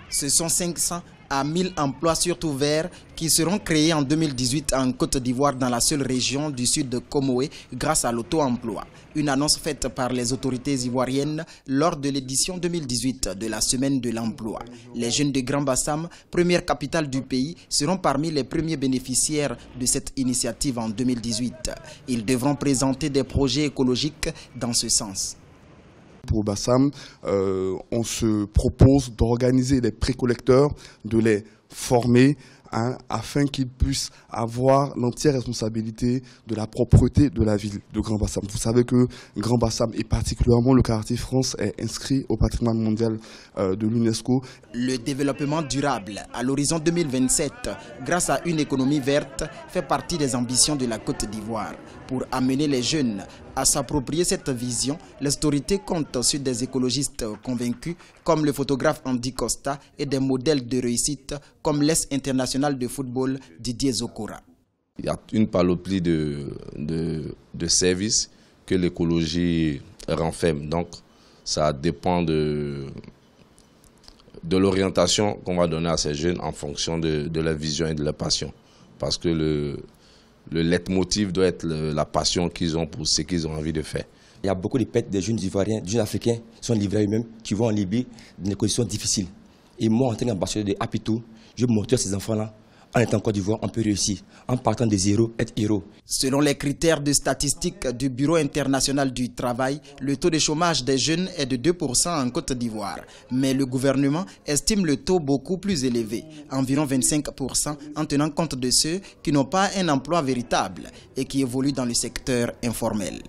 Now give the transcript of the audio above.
Ce sont 500 à 1000 emplois surtout verts qui seront créés en 2018 en Côte d'Ivoire dans la seule région du sud de Comoé grâce à l'auto-emploi. Une annonce faite par les autorités ivoiriennes lors de l'édition 2018 de la Semaine de l'Emploi. Les jeunes de Grand Bassam, première capitale du pays, seront parmi les premiers bénéficiaires de cette initiative en 2018. Ils devront présenter des projets écologiques dans ce sens. Pour Bassam, on se propose d'organiser les précollecteurs, de les former afin qu'ils puissent avoir l'entière responsabilité de la propreté de la ville de Grand Bassam. Vous savez que Grand Bassam et particulièrement le quartier France est inscrit au patrimoine mondial de l'UNESCO. Le développement durable à l'horizon 2027 grâce à une économie verte fait partie des ambitions de la Côte d'Ivoire. Pour amener les jeunes à s'approprier cette vision, les autorités comptent sur des écologistes convaincus comme le photographe Andy Costa et des modèles de réussite comme l'Est international de football Didier Zokora. Il y a une panoplie de services que l'écologie renferme. Donc ça dépend de l'orientation qu'on va donner à ces jeunes en fonction de leur vision et de leur passion. Parce que le leitmotiv doit être la passion qu'ils ont pour ce qu'ils ont envie de faire. Il y a beaucoup de pètes des jeunes Ivoiriens, des jeunes Africains qui sont livrés à eux-mêmes, qui vont en Libye dans des conditions difficiles. Et moi, en tant qu'ambassadeur de Apitou, je montre à ces enfants-là, en étant en Côte d'Ivoire, on peut réussir. En partant de zéro, être héros. Selon les critères de statistiques du Bureau international du travail, le taux de chômage des jeunes est de 2% en Côte d'Ivoire. Mais le gouvernement estime le taux beaucoup plus élevé, environ 25%, en tenant compte de ceux qui n'ont pas un emploi véritable et qui évoluent dans le secteur informel.